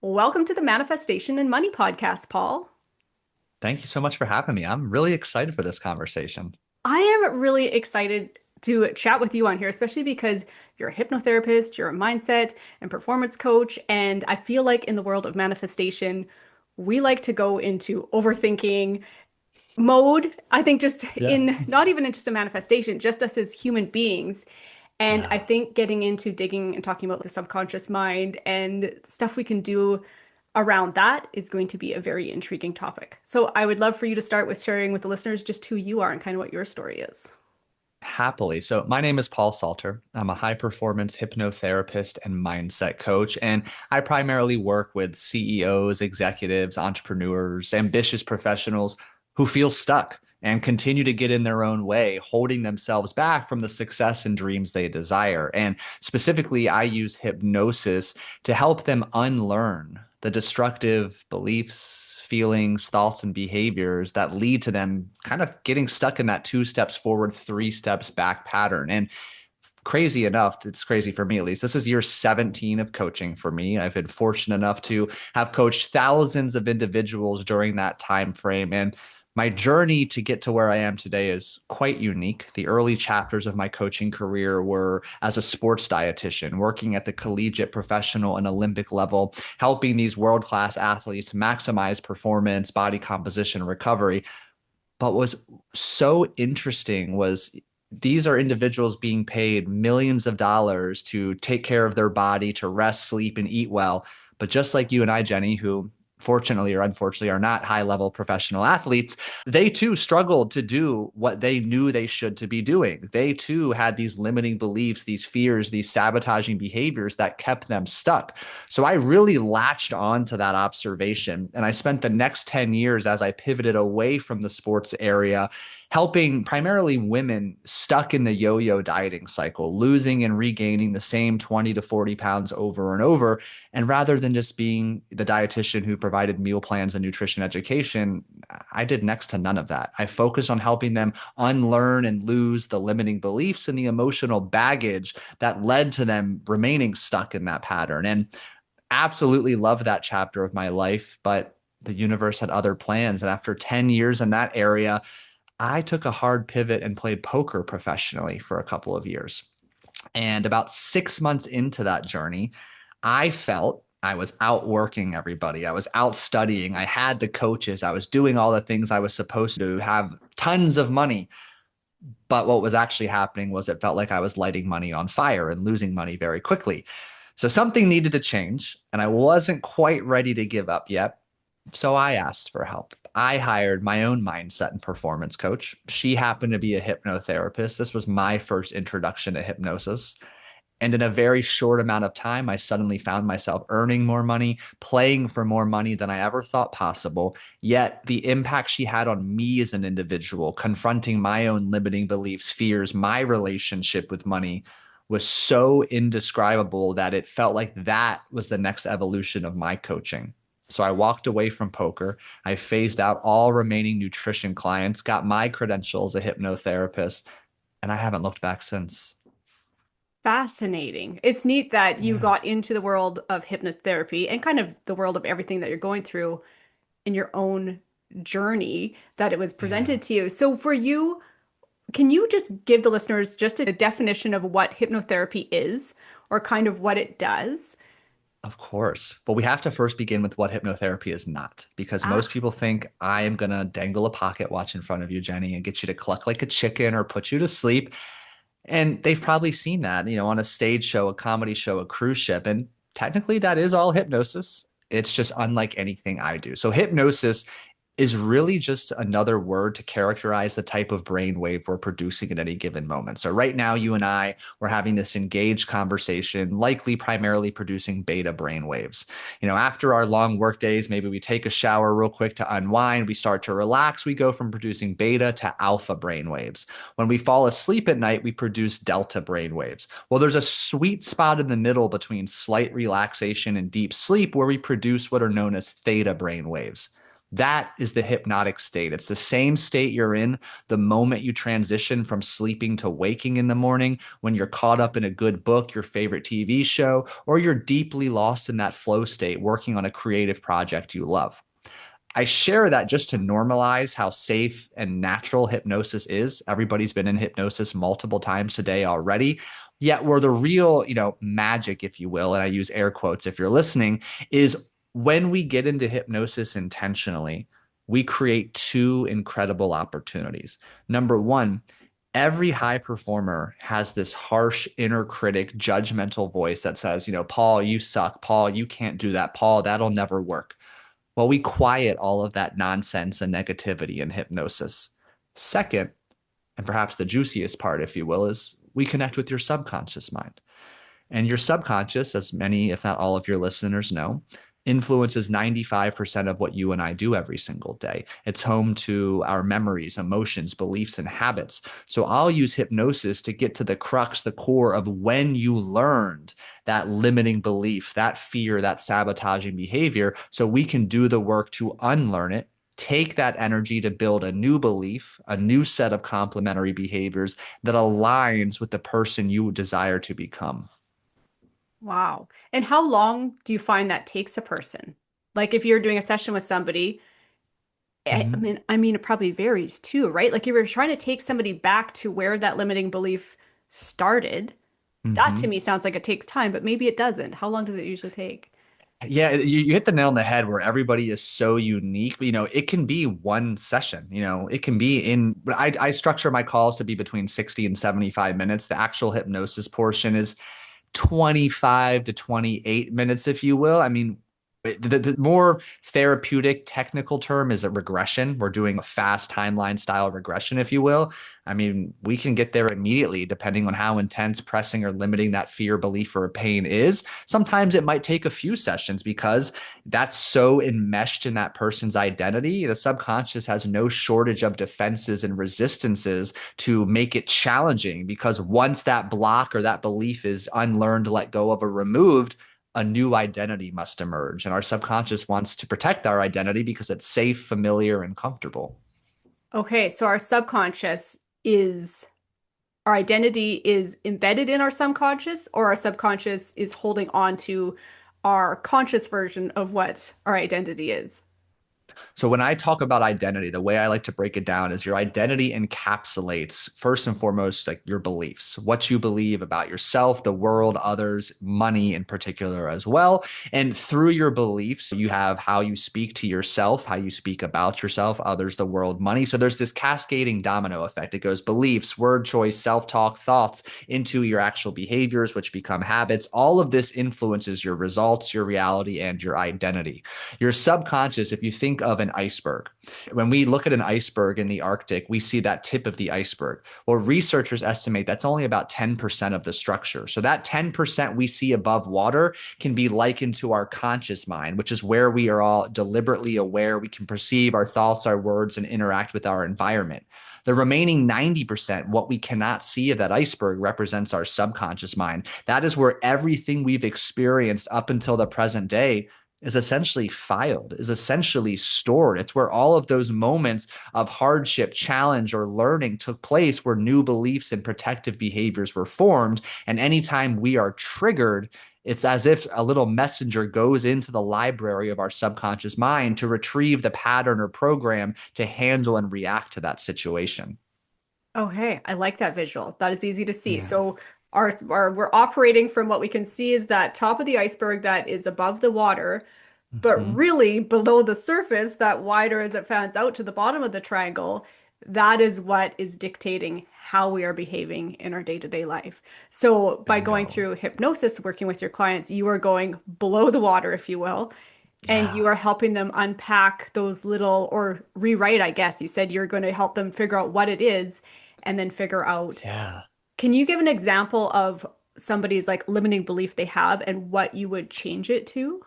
Welcome to the Manifestation and Money podcast, Paul. Thank you so much for having me. I'm really excited for this conversation. I am really excited to chat with you on here, especially because you're a hypnotherapist, you're a mindset and performance coach, and I feel like in the world of manifestation, we like to go into overthinking mode. I think just Yeah. in not even in just a manifestation, just us as human beings. And I Yeah. think getting into digging and talking about the subconscious mind and stuff we can do around that is going to be a very intriguing topic. So I would love for you to start with sharing with the listeners just who you are and kind of what your story is. Happily. So, my name is Paul Salter. I'm a high performance hypnotherapist and mindset coach. And I primarily work with CEOs, executives, entrepreneurs, ambitious professionals who feel stuck and continue to get in their own way, holding themselves back from the success and dreams they desire. And specifically, I use hypnosis to help them unlearn the destructive beliefs, feelings, thoughts, and behaviors that lead to them kind of getting stuck in that 2 steps forward, 3 steps back pattern. And crazy enough, it's crazy for me at least. This is year 17 of coaching for me. I've been fortunate enough to have coached thousands of individuals during that time frame. And my journey to get to where I am today is quite unique. The early chapters of my coaching career were as a sports dietitian, working at the collegiate, professional, and Olympic level, helping these world-class athletes maximize performance, body composition, recovery. But what was so interesting was these are individuals being paid millions of dollars to take care of their body, to rest, sleep, and eat well. But just like you and I, Jenny, who fortunately or unfortunately are not high level professional athletes, they too struggled to do what they knew they should to be doing. They too had these limiting beliefs, these fears, these sabotaging behaviors that kept them stuck. So I really latched on to that observation. And I spent the next 10 years as I pivoted away from the sports area helping primarily women stuck in the yo-yo dieting cycle, losing and regaining the same 20 to 40 pounds over and over. And rather than just being the dietitian who provided meal plans and nutrition education, I did next to none of that. I focused on helping them unlearn and lose the limiting beliefs and the emotional baggage that led to them remaining stuck in that pattern. And absolutely love that chapter of my life, but the universe had other plans. And after 10 years in that area, I took a hard pivot and played poker professionally for a couple of years. And about 6 months into that journey, I felt I was outworking everybody. I was out studying. I had the coaches. I was doing all the things I was supposed to have tons of money. But what was actually happening was it felt like I was lighting money on fire and losing money very quickly. So something needed to change, and I wasn't quite ready to give up yet. So I asked for help. I hired my own mindset and performance coach. She happened to be a hypnotherapist. This was my first introduction to hypnosis. And in a very short amount of time, I suddenly found myself earning more money, playing for more money than I ever thought possible. Yet the impact she had on me as an individual, confronting my own limiting beliefs, fears, my relationship with money was so indescribable that it felt like that was the next evolution of my coaching. So I walked away from poker. I phased out all remaining nutrition clients, got my credentials as a hypnotherapist, and I haven't looked back since. Fascinating. It's neat that you Yeah. got into the world of hypnotherapy and kind of the world of everything that you're going through in your own journey that it was Yeah. presented to you. So for you, can you just give the listeners just a definition of what hypnotherapy is or kind of what it does? Of course. But we have to first begin with what hypnotherapy is not, because most Ah, people think I am going to dangle a pocket watch in front of you, Jenny, and get you to cluck like a chicken or put you to sleep. And they've probably seen that, on a stage show, a comedy show, a cruise ship. And technically, that is all hypnosis. It's just unlike anything I do. So, hypnosis is really just another word to characterize the type of brainwave we're producing at any given moment. So right now, you and I, we're having this engaged conversation, likely primarily producing beta brainwaves. After our long work days, maybe we take a shower real quick to unwind, we start to relax, we go from producing beta to alpha brainwaves. When we fall asleep at night, we produce delta brainwaves. Well, there's a sweet spot in the middle between slight relaxation and deep sleep where we produce what are known as theta brainwaves. That is the hypnotic state. It's the same state you're in the moment you transition from sleeping to waking in the morning, when you're caught up in a good book, your favorite TV show, or you're deeply lost in that flow state working on a creative project you love. I share that just to normalize how safe and natural hypnosis is. Everybody's been in hypnosis multiple times today already. Yet where the real, magic, if you will, and I use air quotes if you're listening, is when we get into hypnosis intentionally, we create two incredible opportunities. Number one, every high performer has this harsh inner critic, judgmental voice that says, Paul, you suck. Paul, you can't do that. Paul, that'll never work. Well, we quiet all of that nonsense and negativity in hypnosis. Second, and perhaps the juiciest part, if you will, is we connect with your subconscious mind. And your subconscious, as many, if not all of your listeners know, influences 95% of what you and I do every single day. It's home to our memories, emotions, beliefs, and habits. So I'll use hypnosis to get to the crux, the core of when you learned that limiting belief, that fear, that sabotaging behavior, so we can do the work to unlearn it. Take that energy to build a new belief, a new set of complementary behaviors that aligns with the person you desire to become. Wow. And how long do you find that takes a person? Like if you're doing a session with somebody, Mhm. I mean, it probably varies too, right? Like if you're trying to take somebody back to where that limiting belief started, that to Mhm. me sounds like it takes time, but maybe it doesn't. How long does it usually take? Yeah, you hit the nail on the head where everybody is so unique. It can be one session. It can be but I structure my calls to be between 60 and 75 minutes. The actual hypnosis portion is 25 to 28 minutes, if you will. I mean, the more therapeutic technical term is a regression. We're doing a fast timeline style regression, if you will. I mean, we can get there immediately depending on how intense, pressing, or limiting that fear, belief, or pain is. Sometimes it might take a few sessions because that's so enmeshed in that person's identity. The subconscious has no shortage of defenses and resistances to make it challenging because once that block or that belief is unlearned, let go of, or removed, a new identity must emerge. And our subconscious wants to protect our identity because it's safe, familiar, and comfortable. Okay, so is our identity is embedded in our subconscious, or our subconscious is holding on to our conscious version of what our identity is. So when I talk about identity, the way I like to break it down is your identity encapsulates first and foremost like your beliefs, what you believe about yourself, the world, others, money in particular as well. And through your beliefs, you have how you speak to yourself, how you speak about yourself, others, the world, money. So there's this cascading domino effect. It goes beliefs, word choice, self-talk, thoughts into your actual behaviors, which become habits. All of this influences your results, your reality, and your identity. Your subconscious, if you think of an iceberg, when we look at an iceberg in the Arctic, we see that tip of the iceberg. Well, researchers estimate that's only about 10% of the structure. So that 10% we see above water can be likened to our conscious mind, which is where we are all deliberately aware. We can perceive our thoughts, our words, and interact with our environment. The remaining 90%, what we cannot see of that iceberg, represents our subconscious mind. That is where everything we've experienced up until the present day is essentially filed, is essentially stored. It's where all of those moments of hardship, challenge, or learning took place, where new beliefs and protective behaviors were formed. And anytime we are triggered, it's as if a little messenger goes into the library of our subconscious mind to retrieve the pattern or program to handle and react to that situation. Okay, I like that visual. That is easy to see. Yeah. So we're operating from what we can see is that top of the iceberg that is above the water, but Mhm. really below the surface, that wider as it fans out to the bottom of the triangle, that is what is dictating how we are behaving in our day-to-day life. So by going Bingo. through hypnosis, working with your clients, you are going below the water, if you will, and you Yeah. are helping them unpack those little or rewrite, I guess. You said you're going to help them figure out what it is and then figure out. Yeah. Can you give an example of somebody's like limiting belief they have and what you would change it to?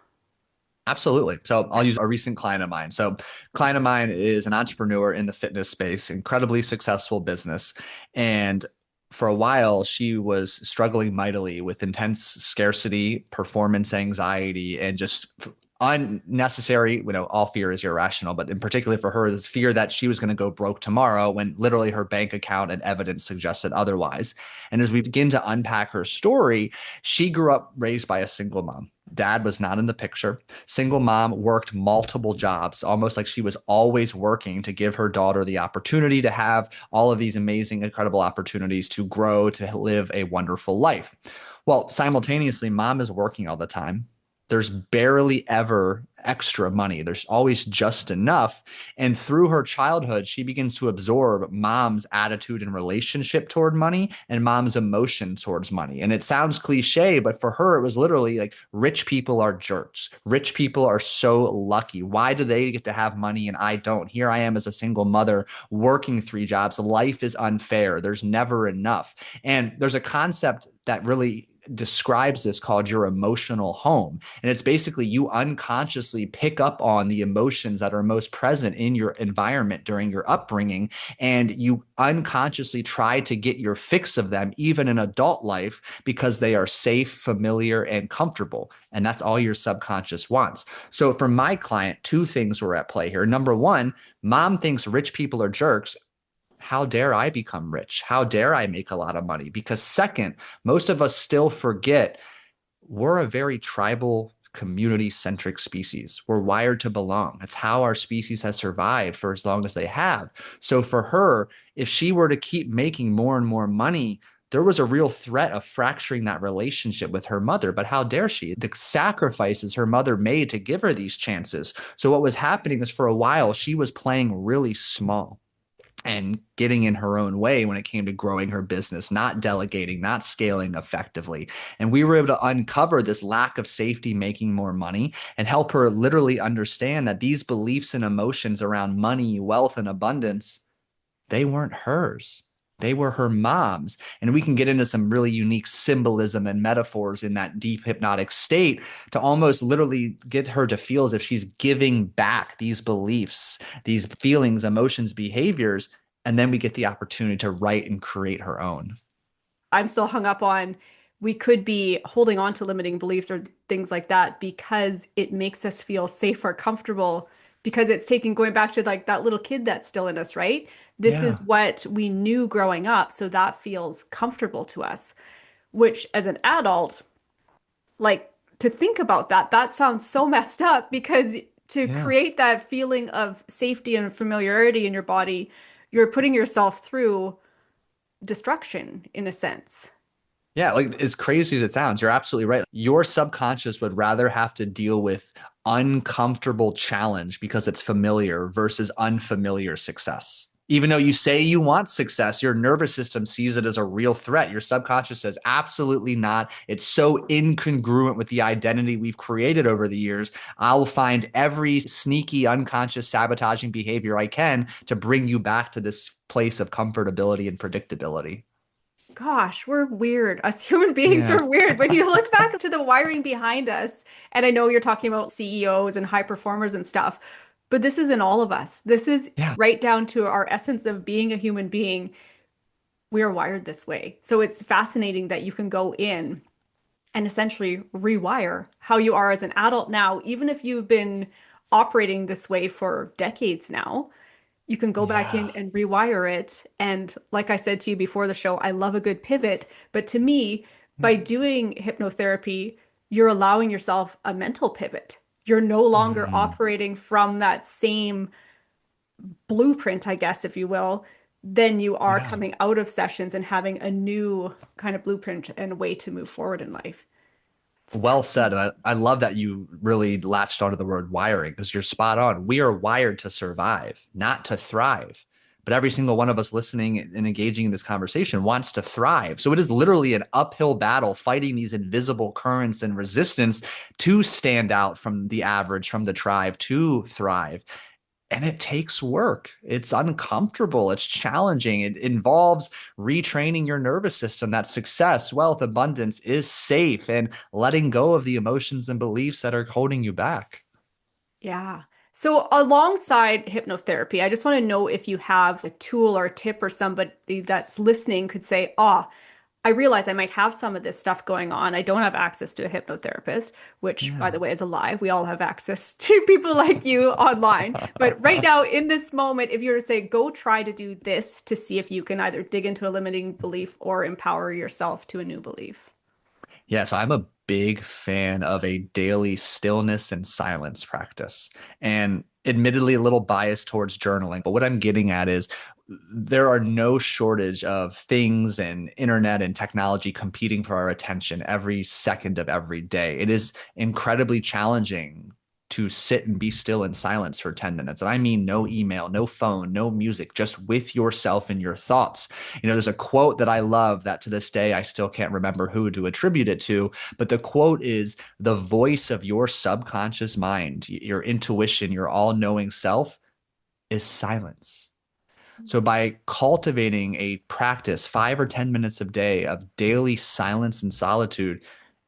Absolutely. So I'll use a recent client of mine. So, client of mine is an entrepreneur in the fitness space, incredibly successful business. And for a while, she was struggling mightily with intense scarcity, performance anxiety, and just unnecessary. All fear is irrational, but in particular for her, this fear that she was going to go broke tomorrow when literally her bank account and evidence suggested otherwise. And as we begin to unpack her story, she grew up raised by a single mom. Dad was not in the picture. Single mom worked multiple jobs, almost like she was always working to give her daughter the opportunity to have all of these amazing, incredible opportunities to grow, to live a wonderful life. Well, simultaneously, mom is working all the time. There's barely ever extra money. There's always just enough. And through her childhood, she begins to absorb mom's attitude and relationship toward money and mom's emotion towards money. And it sounds cliche, but for her, it was literally like rich people are jerks. Rich people are so lucky. Why do they get to have money and I don't? Here I am as a single mother working three jobs. Life is unfair. There's never enough. And there's a concept that really describes this called your emotional home. And it's basically you unconsciously pick up on the emotions that are most present in your environment during your upbringing, and you unconsciously try to get your fix of them, even in adult life, because they are safe, familiar, and comfortable. And that's all your subconscious wants. So for my client, two things were at play here. Number one, mom thinks rich people are jerks. How dare I become rich? How dare I make a lot of money? Because, second, most of us still forget we're a very tribal, community centric species. We're wired to belong. That's how our species has survived for as long as they have. So, for her, if she were to keep making more and more money, there was a real threat of fracturing that relationship with her mother. But how dare she? The sacrifices her mother made to give her these chances. So, what was happening is for a while, she was playing really small and getting in her own way when it came to growing her business, not delegating, not scaling effectively. And we were able to uncover this lack of safety making more money and help her literally understand that these beliefs and emotions around money, wealth, and abundance, they weren't hers. They were her mom's. And we can get into some really unique symbolism and metaphors in that deep hypnotic state to almost literally get her to feel as if she's giving back these beliefs, these feelings, emotions, behaviors. And then we get the opportunity to write and create her own. I'm still hung up on we could be holding on to limiting beliefs or things like that because it makes us feel safe or comfortable because it's taking going back to like that little kid that's still in us, right? This is Yeah. what we knew growing up, so that feels comfortable to us, which as an adult, like to think about that, that sounds so messed up because to Yeah. create that feeling of safety and familiarity in your body, you're putting yourself through destruction in a sense. Yeah, like as crazy as it sounds, you're absolutely right. Your subconscious would rather have to deal with uncomfortable challenge because it's familiar versus unfamiliar success. Even though you say you want success, your nervous system sees it as a real threat. Your subconscious says, absolutely not. It's so incongruent with the identity we've created over the years. I'll find every sneaky, unconscious, sabotaging behavior I can to bring you back to this place of comfortability and predictability. Gosh, we're weird. Us human beings Yeah. are weird. When you look back to the wiring behind us, and I know you're talking about CEOs and high performers and stuff, but this is in all of us. This is Yeah. right down to our essence of being a human being. We are wired this way. So it's fascinating that you can go in and essentially rewire how you are as an adult now, even if you've been operating this way for decades now. You can go back in Yeah. and rewire it. And like I said to you before the show, I love a good pivot. But to me, by doing hypnotherapy, you're allowing yourself a mental pivot. You're no longer Mm, operating from that same blueprint, I guess, if you will, then you are yeah. coming out of sessions and having a new kind of blueprint and way to move forward in life. It's Well said. fascinating. And I love that you really latched onto the word wiring because you're spot on. We are wired to survive, not to thrive. But every single one of us listening and engaging in this conversation wants to thrive. So it is literally an uphill battle fighting these invisible currents and resistance to stand out from the average, from the tribe, to thrive. And it takes work. It's uncomfortable. It's challenging. It involves retraining your nervous system that success, wealth, abundance is safe and letting go of the emotions and beliefs that are holding you back. Yeah. So alongside hypnotherapy, I just want to know if you have a tool or a tip or somebody that's listening could say, "Ah, I realize I might have some of this stuff going on. I don't have access to a hypnotherapist, which, by Yeah. the way, is a lie. We all have access to people like you online. But right now, in this moment, if you were to say, go try to do this to see if you can either dig into a limiting belief or empower yourself to a new belief. Yeah, so I'm a big fan of a daily stillness and silence practice. And admittedly, a little biased towards journaling, but what I'm getting at is there are no shortage of things and internet and technology competing for our attention every second of every day. It is incredibly challenging to sit and be still in silence for 10 minutes. And I mean, no email, no phone, no music, just with yourself and your thoughts. There's a quote that I love that to this day I still can't remember who to attribute it to, but the quote is the voice of your subconscious mind, your intuition, your all knowing self is silence. So by cultivating a practice, 5 or 10 minutes a day of daily silence and solitude,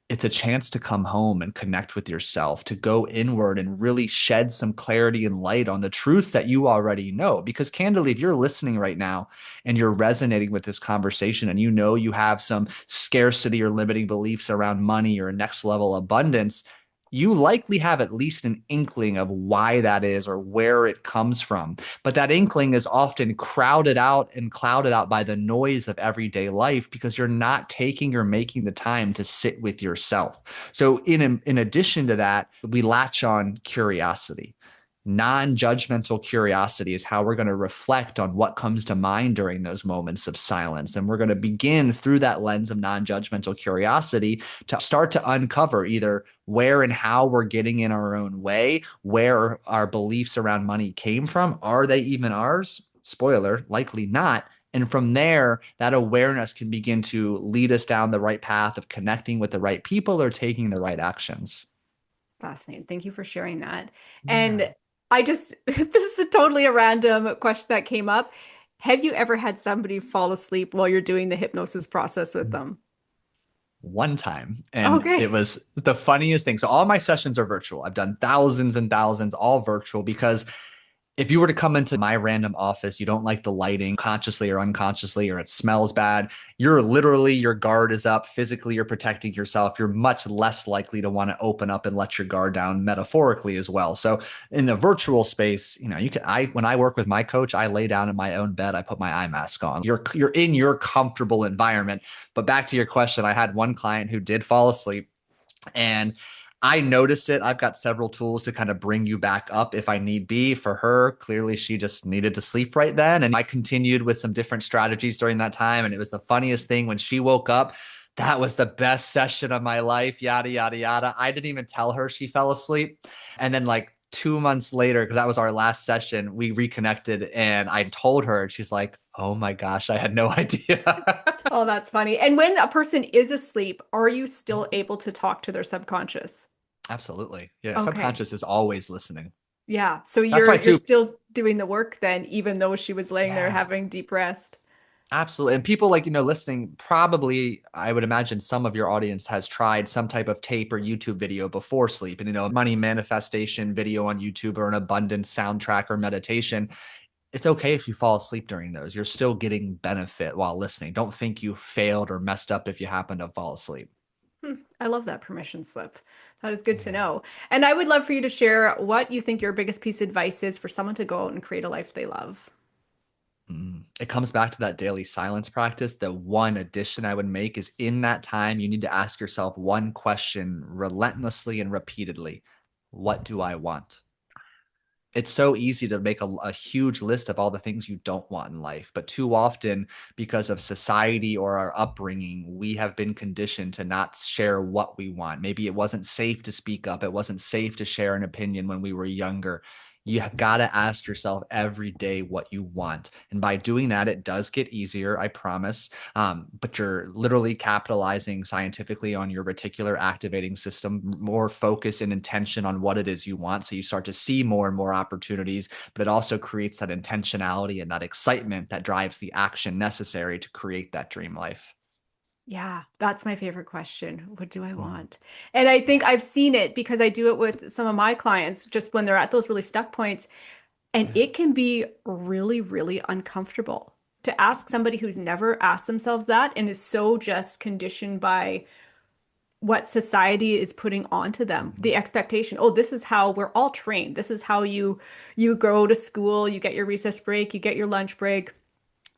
it's a chance to come home and connect with yourself, to go inward and really shed some clarity and light on the truths that you already know. Because candidly, if you're listening right now and you're resonating with this conversation and you know you have some scarcity or limiting beliefs around money or next level abundance, you likely have at least an inkling of why that is or where it comes from. But that inkling is often crowded out and clouded out by the noise of everyday life because you're not taking or making the time to sit with yourself. So, in addition to that, we latch on curiosity. Non-judgmental curiosity is how we're going to reflect on what comes to mind during those moments of silence. And we're going to begin through that lens of non-judgmental curiosity to start to uncover either where and how we're getting in our own way, where our beliefs around money came from. Are they even ours? Spoiler, likely not. And from there, that awareness can begin to lead us down the right path of connecting with the right people or taking the right actions. Fascinating. Thank you for sharing that. Yeah. And I just, this is totally a random question that came up. Have you ever had somebody fall asleep while you're doing the hypnosis process with them? One time, and Okay. it was the funniest thing. So all my sessions are virtual. I've done thousands and thousands, all virtual, because if you were to come into my random office, you don't like the lighting consciously or unconsciously, or it smells bad, you're literally, your guard is up. Physically, you're protecting yourself. You're much less likely to want to open up and let your guard down metaphorically as well. So in a virtual space, when I work with my coach, I lay down in my own bed. I put my eye mask on. You're in your comfortable environment. But back to your question, I had one client who did fall asleep and I noticed it. I've got several tools to kind of bring you back up if I need be. For her, clearly she just needed to sleep right then. And I continued with some different strategies during that time. And it was the funniest thing when she woke up. That was the best session of my life, yada, yada, yada. I didn't even tell her she fell asleep. And then, like, 2 months later, because that was our last session, we reconnected and I told her, and she's like, oh my gosh, I had no idea. Oh, that's funny. And when a person is asleep, are you still able to talk to their subconscious? Absolutely. Yeah. Okay. Subconscious is always listening. Yeah. So That's you're why, you're too. still doing the work then, even though she was laying there Yeah, having deep rest. absolutely. And people, like, listening, probably, I would imagine some of your audience has tried some type of tape or YouTube video before sleep. And, money manifestation video on YouTube or an abundance soundtrack or meditation. It's okay if you fall asleep during those. You're still getting benefit while listening. Don't think you failed or messed up if you happen to fall asleep. I love that permission slip. That is good to Yeah. know. And I would love for you to share what you think your biggest piece of advice is for someone to go out and create a life they love. It comes back to that daily silence practice. The one addition I would make is in that time, you need to ask yourself one question relentlessly and repeatedly. What do I want? It's so easy to make a huge list of all the things you don't want in life. But too often, because of society or our upbringing, we have been conditioned to not share what we want. Maybe it wasn't safe to speak up, it wasn't safe to share an opinion when we were younger. You have got to ask yourself every day what you want. And by doing that, it does get easier, I promise. But you're literally capitalizing scientifically on your reticular activating system, more focus and intention on what it is you want. So you start to see more and more opportunities, but it also creates that intentionality and that excitement that drives the action necessary to create that dream life. Yeah, that's my favorite question. What do I Mm, want? And I think yeah. I've seen it because I do it with some of my clients just when they're at those really stuck points, and Yeah. it can be really, really uncomfortable. to ask somebody who's never asked themselves that and is so just conditioned by what society is putting onto them, Mhm. the expectation. Oh, this is how we're all trained. This is how you go to school, you get your recess break, you get your lunch break,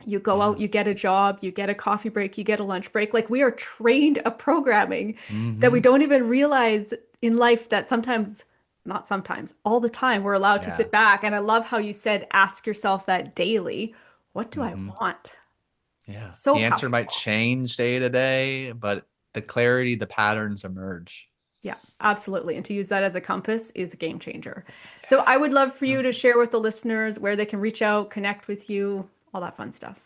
you go out, Yeah. you get a job, you get a coffee break, you get a lunch break. Like we are trained a programming that we Hmm. don't even realize in life that sometimes, not sometimes, all the time we're allowed to Yeah. sit back. And I love how you said, ask yourself that daily. What do I Hmm. want? Yeah. So The answer might powerful. change day to day, but the clarity, the patterns emerge. Yeah, absolutely. And to use that as a compass is a game changer. So Yeah. I would love for you No. to share with the listeners where they can reach out, connect with you, all that fun stuff.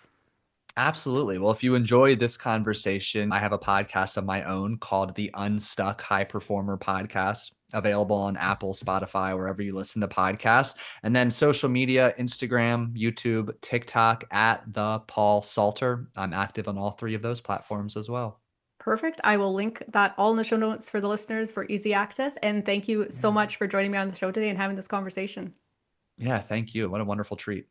Absolutely. Well, if you enjoyed this conversation, I have a podcast of my own called the Unstuck High Performer Podcast, available on Apple, Spotify, wherever you listen to podcasts. And then social media, Instagram, YouTube, TikTok at the Paul Salter. I'm active on all three of those platforms as well. Perfect. I will link that all in the show notes for the listeners for easy access. And thank you so Yeah. much for joining me on the show today and having this conversation. Yeah. Thank you. What a wonderful treat.